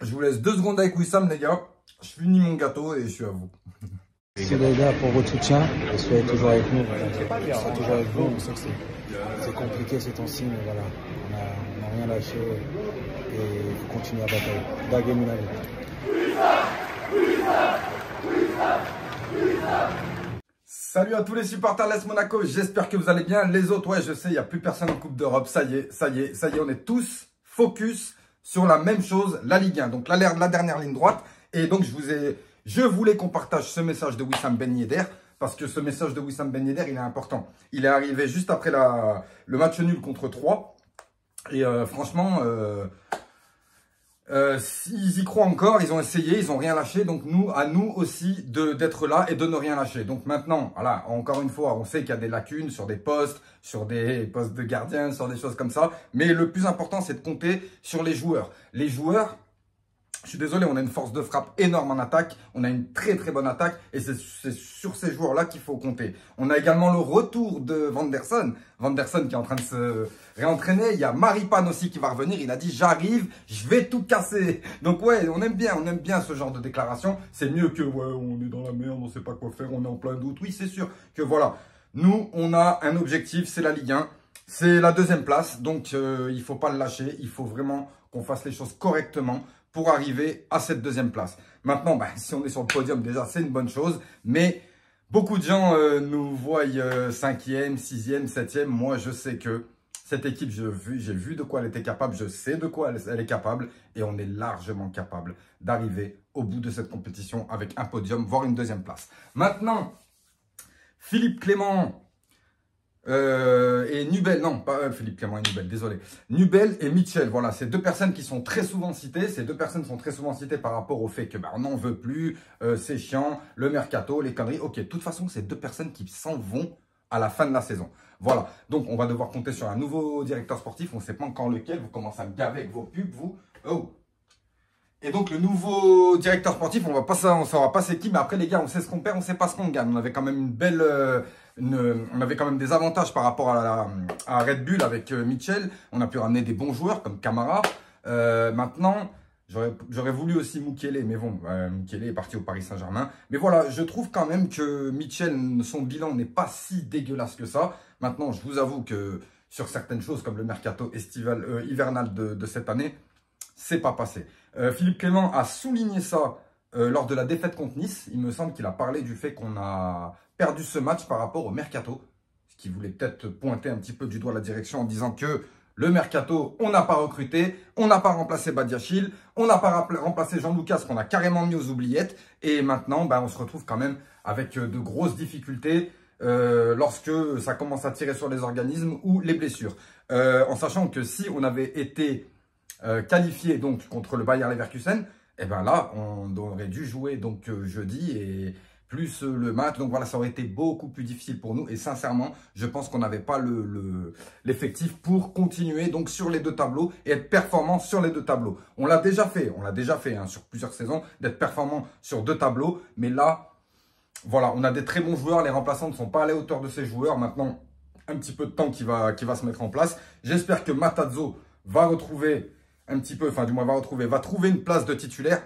Je vous laisse 2 secondes avec Wissam, les gars. Je finis mon gâteau et je suis à vous. Merci les gars pour votre soutien. Soyez toujours avec nous. Voilà. Soyez toujours avec vous. On sait que c'est compliqué ces temps-ci, mais voilà. On n'a rien lâché et il faut continuer à batailler. Daguez nous la vie. Salut à tous les supporters l'AS Monaco, j'espère que vous allez bien. Les autres, ouais, je sais, il n'y a plus personne en Coupe d'Europe. Ça y est, on est tous focus sur la même chose, la Ligue 1. Donc la dernière ligne droite. Et donc je voulais qu'on partage ce message de Wissam Ben Yedder, parce que ce message de Wissam Ben Yedder, il est important. Il est arrivé juste après le match nul contre 3. Et franchement, s'ils y croient encore, ils ont essayé, ils n'ont rien lâché. Donc à nous aussi d'être là et de ne rien lâcher. Donc maintenant, voilà, encore une fois, on sait qu'il y a des lacunes sur des postes de gardien, sur des choses comme ça. Mais le plus important, c'est de compter sur les joueurs. Les joueurs, je suis désolé, on a une force de frappe énorme en attaque. On a une très très bonne attaque. Et c'est sur ces joueurs-là qu'il faut compter. On a également le retour de Van der Sar. Van der Sar qui est en train de se réentraîner. Il y a Maripane aussi qui va revenir. Il a dit, j'arrive, je vais tout casser. Donc ouais, on aime bien ce genre de déclaration. C'est mieux que, ouais, on est dans la merde, on ne sait pas quoi faire, on est en plein doute. Oui, c'est sûr que voilà. Nous, on a un objectif, c'est la Ligue 1. C'est la 2e place. Donc, il ne faut pas le lâcher. Il faut vraiment qu'on fasse les choses correctement pour arriver à cette 2e place. Maintenant, si on est sur le podium, déjà, c'est une bonne chose. Mais beaucoup de gens nous voient 5e, 6e, 7e. Moi, je sais que cette équipe, j'ai vu de quoi elle était capable. Je sais de quoi elle est capable. Et on est largement capable d'arriver au bout de cette compétition avec un podium, voire une 2e place. Maintenant, Philippe Clément et Nubel, non, pas Philippe Clément et Nubel, désolé. Nubel et Mitchell, voilà, c'est 2 personnes qui sont très souvent citées. Ces 2 personnes sont très souvent citées par rapport au fait que on n'en veut plus, c'est chiant, le mercato, les conneries. Ok, de toute façon, c'est 2 personnes qui s'en vont à la fin de la saison. Voilà, donc on va devoir compter sur un nouveau directeur sportif. On ne sait pas encore lequel. Vous commencez à me gaver avec vos pubs, vous. Oh. Et donc, le nouveau directeur sportif, on ne saura pas c'est qui, mais après, les gars, on sait ce qu'on perd, on ne sait pas ce qu'on gagne. On avait quand même une belle, on avait quand même des avantages par rapport à Red Bull avec Mitchell. On a pu ramener des bons joueurs comme Camara. Maintenant, j'aurais voulu aussi Mukiele, mais bon, Mukiele est parti au Paris Saint-Germain. Mais voilà, je trouve quand même que Mitchell, son bilan n'est pas si dégueulasse que ça. Maintenant, je vous avoue que sur certaines choses, comme le mercato hivernal de cette année, c'est pas passé. Philippe Clément a souligné ça lors de la défaite contre Nice. Il me semble qu'il a parlé du fait qu'on a perdu ce match par rapport au mercato. Ce qui voulait peut-être pointer un petit peu du doigt la direction en disant que le mercato, on n'a pas recruté, on n'a pas remplacé Badiachil, on n'a pas remplacé Jean Lucas qu'on a carrément mis aux oubliettes. Et maintenant, on se retrouve quand même avec de grosses difficultés lorsque ça commence à tirer sur les organismes ou les blessures. En sachant que si on avait été qualifié donc contre le Bayer Leverkusen, et là on aurait dû jouer donc jeudi et plus le match, donc voilà, ça aurait été beaucoup plus difficile pour nous et sincèrement je pense qu'on n'avait pas l'effectif pour continuer donc sur les 2 tableaux et être performant sur les 2 tableaux. On l'a déjà fait hein, sur plusieurs saisons d'être performant sur 2 tableaux, mais là voilà, on a des très bons joueurs, les remplaçants ne sont pas à la hauteur de ces joueurs. Maintenant un petit peu de temps qui va se mettre en place. J'espère que Matarazzo va retrouver un petit peu, enfin du moins va trouver une place de titulaire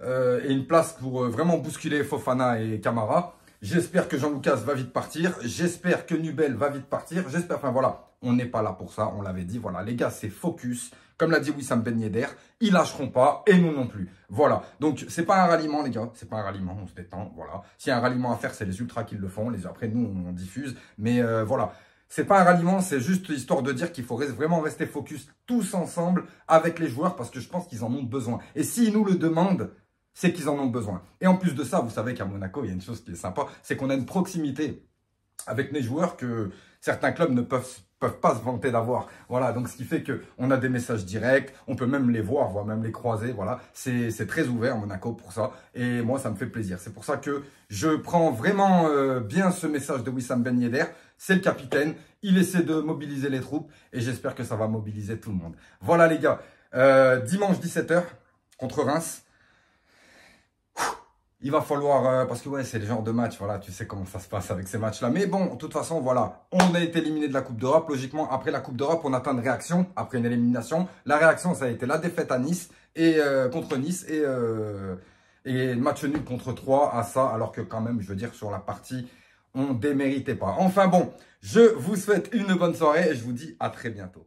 et une place pour vraiment bousculer Fofana et Camara. J'espère que Jean Lucas va vite partir. J'espère que Nubel va vite partir. J'espère, enfin voilà, on n'est pas là pour ça, on l'avait dit. Voilà, les gars, c'est focus. Comme l'a dit Wissam Ben Yedder, ils lâcheront pas et nous non plus. Voilà, donc c'est pas un ralliement les gars, c'est pas un ralliement, on se détend, voilà. S'il y a un ralliement à faire, c'est les ultras qui le font. Après, nous, on diffuse. Mais voilà. C'est pas un ralliement, c'est juste histoire de dire qu'il faut vraiment rester focus tous ensemble avec les joueurs parce que je pense qu'ils en ont besoin. Et s'ils nous le demandent, c'est qu'ils en ont besoin. Et en plus de ça, vous savez qu'à Monaco, il y a une chose qui est sympa, c'est qu'on a une proximité avec les joueurs que certains clubs ne peuvent pas se vanter d'avoir. Voilà, donc ce qui fait qu'on a des messages directs, on peut même les voir, voire même les croiser. Voilà, c'est très ouvert Monaco pour ça. Et moi, ça me fait plaisir. C'est pour ça que je prends vraiment bien ce message de Wissam Ben Yedder. C'est le capitaine, il essaie de mobiliser les troupes et j'espère que ça va mobiliser tout le monde. Voilà les gars, dimanche 17 h contre Reims. Il va falloir, parce que ouais, c'est le genre de match, voilà, tu sais comment ça se passe avec ces matchs-là. Mais bon, de toute façon, voilà, on a été éliminé de la Coupe d'Europe. Logiquement, après la Coupe d'Europe, on attend une réaction, après une élimination. La réaction, ça a été la défaite à Nice, et contre Nice, et match nul contre 3 à ça, alors que quand même, je veux dire, sur la partie, on déméritait pas. Enfin bon, je vous souhaite une bonne soirée, et je vous dis à très bientôt.